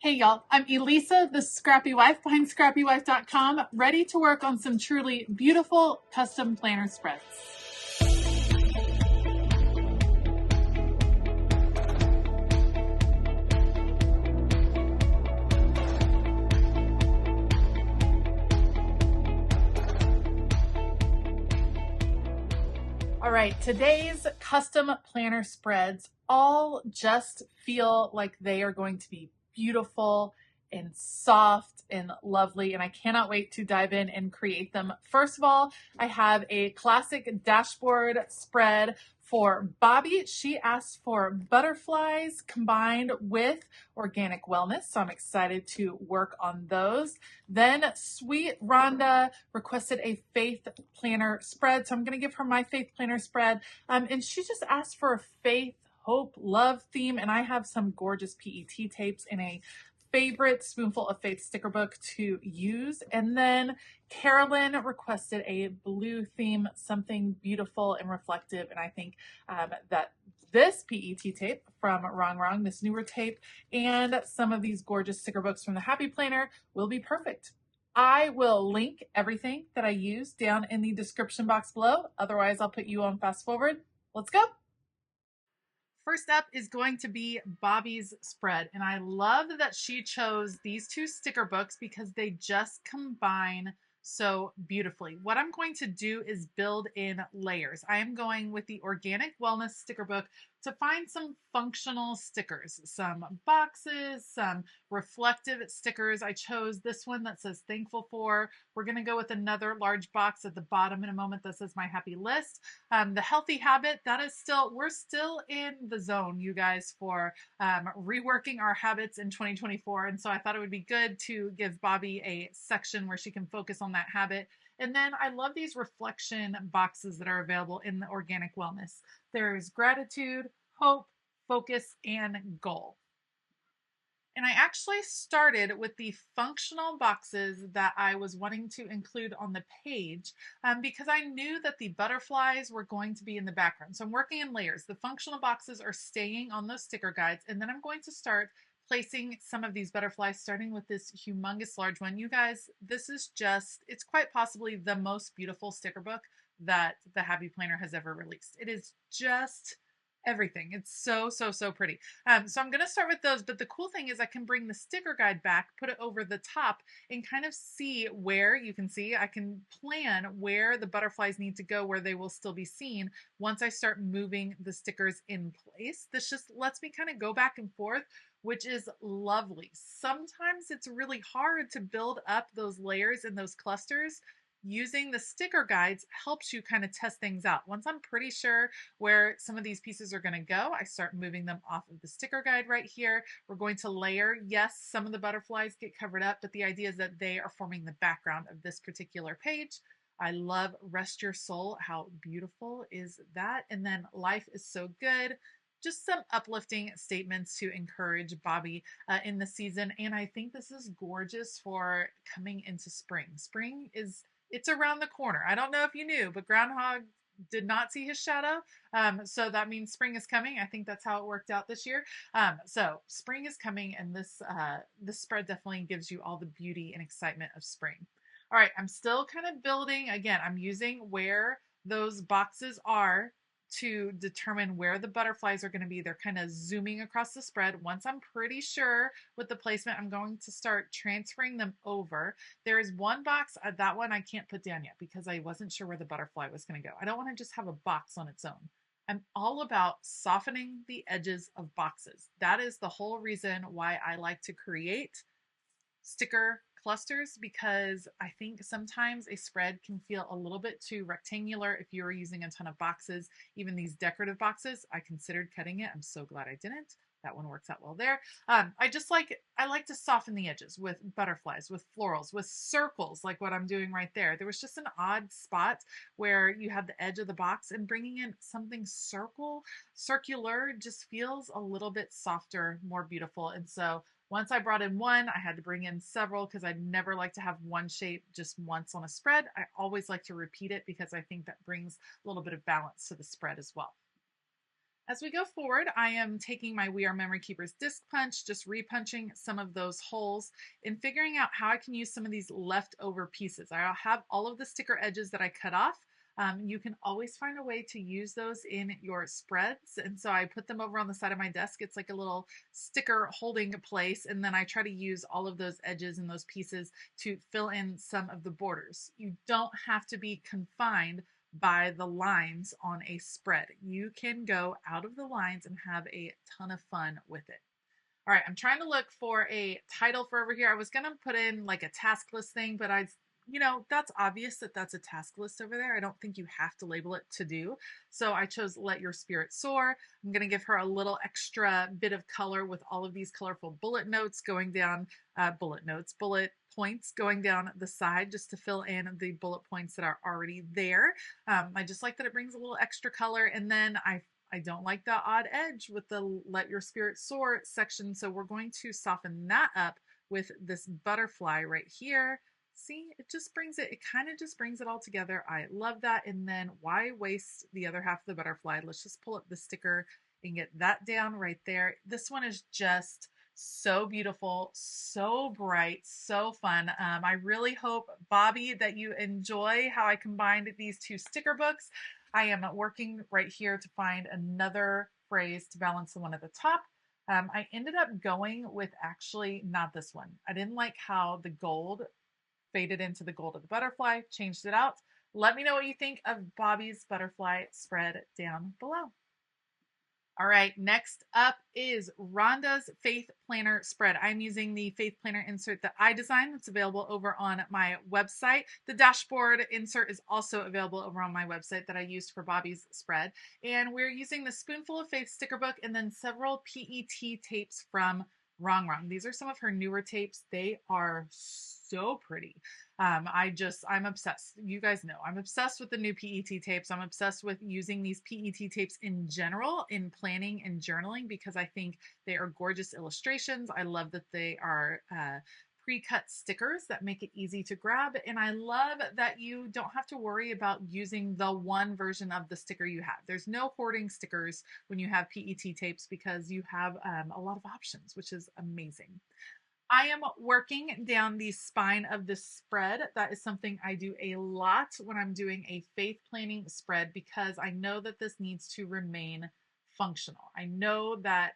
Hey y'all, I'm Elisa, the Scrappy Wife behind ScrappyWife.com, ready to work on some truly beautiful custom planner spreads. All right, today's custom planner spreads all just feel like they are going to be beautiful and soft and lovely, and I cannot wait to dive in and create them. First of all, I have a classic dashboard spread for Bobby. She asked for butterflies combined with organic wellness, so I'm excited to work on those. Then Sweet Rhonda requested a faith planner spread, so I'm going to give her my faith planner spread, and she just asked for a faith, hope, love theme, and I have some gorgeous PET tapes in a favorite Spoonful of Faith sticker book to use. And then Carolyn requested a blue theme, something beautiful and reflective. And I think that this PET tape from Wrong, this newer tape, and some of these gorgeous sticker books from the Happy Planner will be perfect. I will link everything that I use down in the description box below. Otherwise, I'll put you on fast forward. Let's go. First up is going to be Bobby's spread, and I love that she chose these two sticker books because they just combine so beautifully. What I'm going to do is build in layers. I am going with the Organic Wellness sticker book to find some functional stickers, some boxes, some reflective stickers. I chose this one that says thankful for. We're going to go with another large box at the bottom in a moment that says my happy list. The healthy habit, that is still, we're still in the zone, you guys, for reworking our habits in 2024. And so I thought it would be good to give Bobby a section where she can focus on that habit. And then I love these reflection boxes that are available in the Organic Wellness. There's gratitude, hope, focus, and goal. And I actually started with the functional boxes that I was wanting to include on the page because I knew that the butterflies were going to be in the background. So I'm working in layers. The functional boxes are staying on those sticker guides, and then I'm going to start placing some of these butterflies, starting with this humongous large one. You guys, this is just, it's quite possibly the most beautiful sticker book that the Happy Planner has ever released. It is just everything. It's so pretty. So I'm going to start with those, but the cool thing is I can bring the sticker guide back, put it over the top, and kind of see where, you can see, I can plan where the butterflies need to go, where they will still be seen once I start moving the stickers in place. This just lets me kind of go back and forth, which is lovely. Sometimes it's really hard to build up those layers and those clusters. Using the sticker guides helps you kind of test things out. Once I'm pretty sure where some of these pieces are going to go, I start moving them off of the sticker guide right here. We're going to layer. Yes, some of the butterflies get covered up, but the idea is that they are forming the background of this particular page. I love Rest Your Soul. How beautiful is that? And then Life is So Good. Just some uplifting statements to encourage Bobby in the season. And I think this is gorgeous for coming into spring. Spring is, it's around the corner. I don't know if you knew, but Groundhog did not see his shadow. So that means spring is coming. I think that's how it worked out this year. So spring is coming, and this spread definitely gives you all the beauty and excitement of spring. All right, I'm still kind of building. Again, I'm using where those boxes are to determine where the butterflies are going to be. They're kind of zooming across the spread. Once I'm pretty sure with the placement, I'm going to start transferring them over. There is one box, that one I can't put down yet because I wasn't sure where the butterfly was going to go. I don't want to just have a box on its own. I'm all about softening the edges of boxes. That is the whole reason why I like to create sticker clusters, because I think sometimes a spread can feel a little bit too rectangular if you're using a ton of boxes. Even these decorative boxes, I considered cutting it. I'm so glad I didn't. That one works out well there. I like to soften the edges with butterflies, with florals, with circles, like what I'm doing right there. There was just an odd spot where you had the edge of the box, and bringing in something circular just feels a little bit softer, more beautiful. And so once I brought in one, I had to bring in several because I never like to have one shape just once on a spread. I always like to repeat it because I think that brings a little bit of balance to the spread as well. As we go forward, I am taking my We Are Memory Keepers disc punch, just repunching some of those holes and figuring out how I can use some of these leftover pieces. I have all of the sticker edges that I cut off. You can always find a way to use those in your spreads. And so I put them over on the side of my desk. It's like a little sticker holding place. And then I try to use all of those edges and those pieces to fill in some of the borders. You don't have to be confined by the lines on a spread. You can go out of the lines and have a ton of fun with it. All right, I'm trying to look for a title for over here. I was going to put in like a task list thing, but that's obvious that that's a task list over there. I don't think you have to label it to do. So I chose Let Your Spirit Soar. I'm going to give her a little extra bit of color with all of these colorful bullet notes going down, bullet points going down the side just to fill in the bullet points that are already there. I just like that it brings a little extra color. And then I don't like the odd edge with the Let Your Spirit Soar section. So we're going to soften that up with this butterfly right here. See, it kind of just brings it all together. I love that. And then why waste the other half of the butterfly? Let's just pull up the sticker and get that down right there. This one is just so beautiful, so bright, so fun. I really hope, Bobby, that you enjoy how I combined these two sticker books. I am working right here to find another phrase to balance the one at the top. I ended up going with actually not this one. I didn't like how the gold faded into the gold of the butterfly, changed it out. Let me know what you think of Bobby's butterfly spread down below. All right, next up is Rhonda's Faith Planner spread. I'm using the Faith Planner insert that I designed. That's available over on my website. The dashboard insert is also available over on my website that I used for Bobby's spread. And we're using the Spoonful of Faith sticker book and then several PET tapes from Wrong Wrong. These are some of her newer tapes. They are so pretty. I'm obsessed. You guys know I'm obsessed with the new PET tapes. I'm obsessed with using these PET tapes in general in planning and journaling because I think they are gorgeous illustrations. I love that they are pre-cut stickers that make it easy to grab. And I love that you don't have to worry about using the one version of the sticker you have. There's no hoarding stickers when you have PET tapes because you have a lot of options, which is amazing. I am working down the spine of the spread. That is something I do a lot when I'm doing a faith planning spread because I know that this needs to remain functional. I know that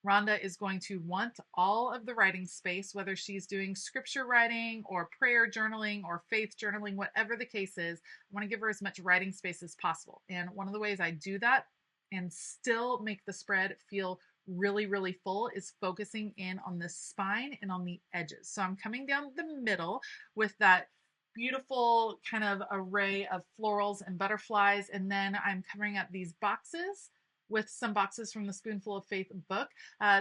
Rhonda is going to want all of the writing space, whether she's doing scripture writing or prayer journaling or faith journaling, whatever the case is. I want to give her as much writing space as possible. And one of the ways I do that and still make the spread feel really, really full is focusing in on the spine and on the edges. So I'm coming down the middle with that beautiful kind of array of florals and butterflies. And then I'm covering up these boxes with some boxes from the Spoonful of Faith book.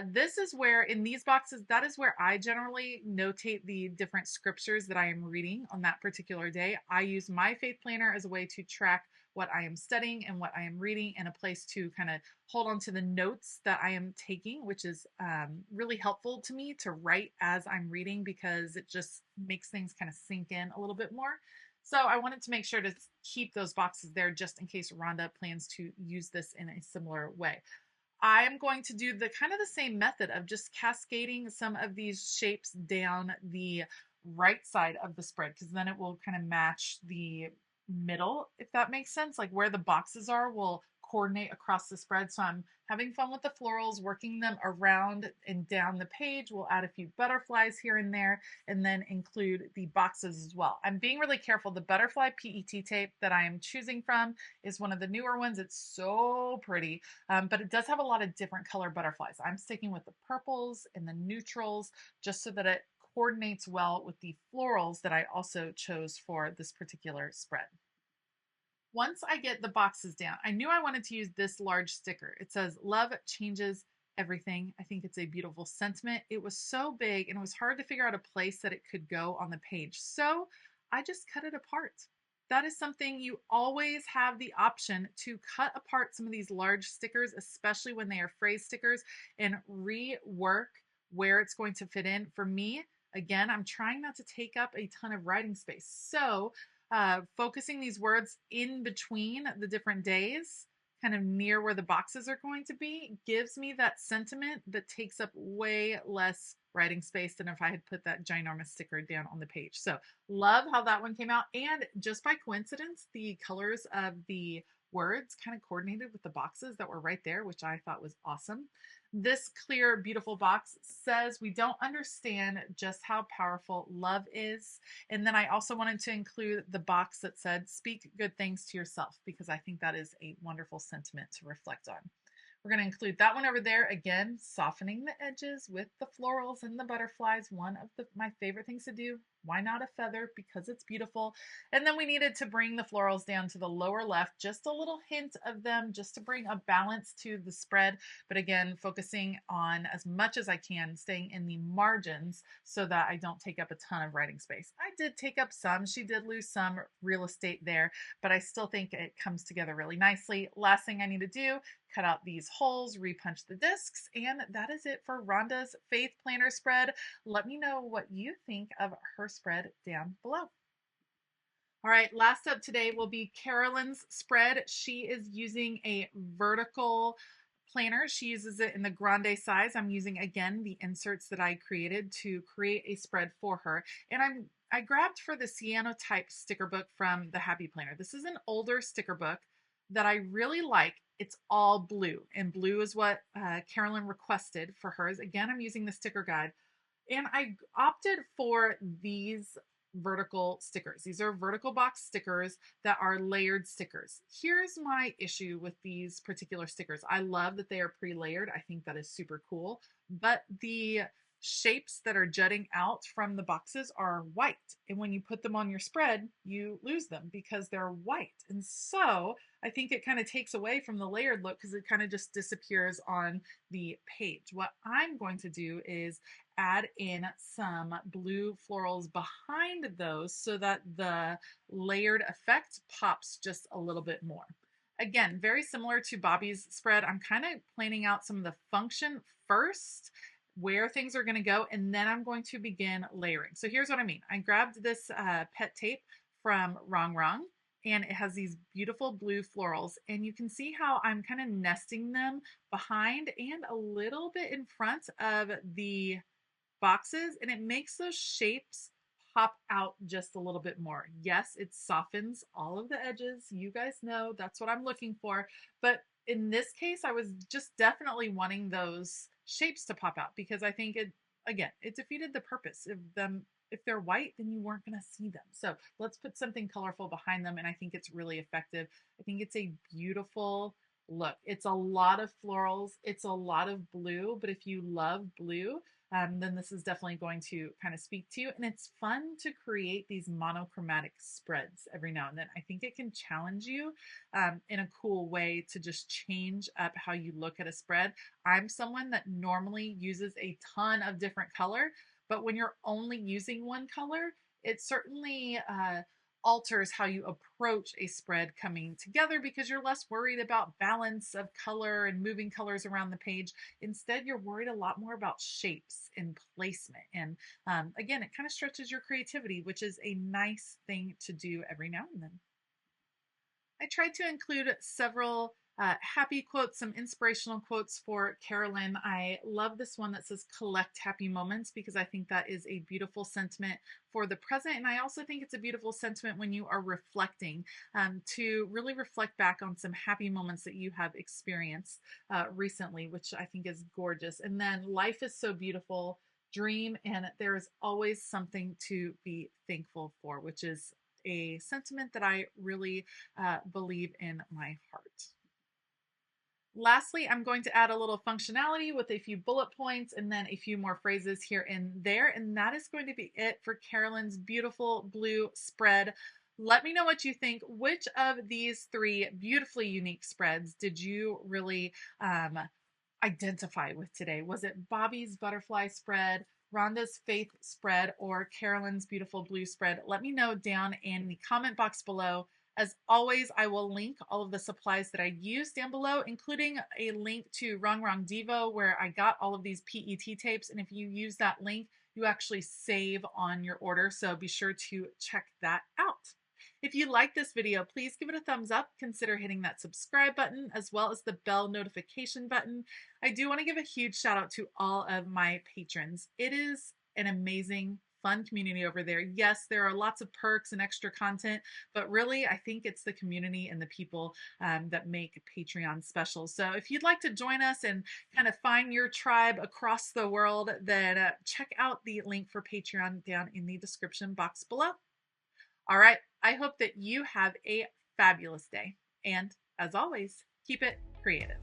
This is where, in these boxes, that is where I generally notate the different scriptures that I am reading on that particular day. I use my faith planner as a way to track what I am studying and what I am reading, and a place to kind of hold on to the notes that I am taking, which is really helpful to me to write as I'm reading because it just makes things kind of sink in a little bit more. So I wanted to make sure to keep those boxes there just in case Rhonda plans to use this in a similar way. I am going to do the kind of the same method of just cascading some of these shapes down the right side of the spread because then it will kind of match the middle, if that makes sense. Like where the boxes are will coordinate across the spread. So I'm having fun with the florals, working them around and down the page. We'll add a few butterflies here and there, and then include the boxes as well. I'm being really careful. The butterfly PET tape that I am choosing from is one of the newer ones. It's so pretty, but it does have a lot of different color butterflies. I'm sticking with the purples and the neutrals just so that it coordinates well with the florals that I also chose for this particular spread. Once I get the boxes down, I knew I wanted to use this large sticker. It says, "Love changes everything." I think it's a beautiful sentiment. It was so big and it was hard to figure out a place that it could go on the page. So I just cut it apart. That is something you always have the option to cut apart some of these large stickers, especially when they are phrase stickers, and rework where it's going to fit in. For me, again, I'm trying not to take up a ton of writing space. So focusing these words in between the different days kind of near where the boxes are going to be gives me that sentiment that takes up way less writing space than if I had put that ginormous sticker down on the page. So love how that one came out. And just by coincidence, the colors of the words kind of coordinated with the boxes that were right there, which I thought was awesome. This clear, beautiful box says we don't understand just how powerful love is. And then I also wanted to include the box that said, speak good things to yourself, because I think that is a wonderful sentiment to reflect on. We're going to include that one over there. Again, softening the edges with the florals and the butterflies. One of my favorite things to do. Why not a feather? Because it's beautiful. And then we needed to bring the florals down to the lower left, just a little hint of them, just to bring a balance to the spread. But again, focusing on as much as I can, staying in the margins so that I don't take up a ton of writing space. I did take up some. She did lose some real estate there, but I still think it comes together really nicely. Last thing I need to do, cut out these holes, repunch the discs, and that is it for Rhonda's Faith Planner spread. Let me know what you think of her spread down below. All right, last up today will be Carolyn's spread. She is using a vertical planner. She uses it in the grande size. I'm using, again, the inserts that I created to create a spread for her. And I grabbed for the Cyanotype sticker book from the Happy Planner. This is an older sticker book that I really like. It's all blue, and blue is what Carolyn requested for hers. Again, I'm using the sticker guide, and I opted for these vertical stickers. These are vertical box stickers that are layered stickers. Here's my issue with these particular stickers. I love that they are pre-layered. I think that is super cool, but the shapes that are jutting out from the boxes are white. And when you put them on your spread, you lose them because they're white. And so I think it kind of takes away from the layered look because it kind of just disappears on the page. What I'm going to do is add in some blue florals behind those so that the layered effect pops just a little bit more. Again, very similar to Bobby's spread. I'm kind of planning out some of the function first, where things are going to go, and then I'm going to begin layering. So here's what I mean. I grabbed this pet tape from Wrong, and it has these beautiful blue florals, and you can see how I'm kind of nesting them behind and a little bit in front of the boxes, and it makes those shapes pop out just a little bit more. Yes, it softens all of the edges. You guys know that's what I'm looking for, but in this case, I was just definitely wanting those shapes to pop out because I think it defeated the purpose of them. If they're white, then you weren't going to see them. So let's put something colorful behind them, and I think it's really effective. I think it's a beautiful look. It's a lot of florals. It's a lot of blue, but if you love blue, then this is definitely going to kind of speak to you. And it's fun to create these monochromatic spreads every now and then. I think it can challenge you in a cool way to just change up how you look at a spread. I'm someone that normally uses a ton of different color, but when you're only using one color, it certainly alters how you approach a spread coming together because you're less worried about balance of color and moving colors around the page. Instead, you're worried a lot more about shapes and placement. And again, it kind of stretches your creativity, which is a nice thing to do every now and then. I tried to include several happy quotes, some inspirational quotes for Carolyn. I love this one that says collect happy moments because I think that is a beautiful sentiment for the present. And I also think it's a beautiful sentiment when you are reflecting to really reflect back on some happy moments that you have experienced recently, which I think is gorgeous. And then life is so beautiful, dream, and there is always something to be thankful for, which is a sentiment that I really believe in my heart. Lastly, I'm going to add a little functionality with a few bullet points and then a few more phrases here and there. And that is going to be it for Carolyn's beautiful blue spread. Let me know what you think. Which of these three beautifully unique spreads did you really identify with today? Was it Bobby's butterfly spread, Rhonda's faith spread, or Carolyn's beautiful blue spread? Let me know down in the comment box below. As always, I will link all of the supplies that I use down below, including a link to Wrong Devo, where I got all of these PET tapes. And if you use that link, you actually save on your order. So be sure to check that out. If you like this video, please give it a thumbs up. Consider hitting that subscribe button as well as the bell notification button. I do want to give a huge shout out to all of my patrons. It is an amazing, fun community over there. Yes, there are lots of perks and extra content, but really, I think it's the community and the people that make Patreon special. So if you'd like to join us and kind of find your tribe across the world, then check out the link for Patreon down in the description box below. All right, I hope that you have a fabulous day. And as always, keep it creative.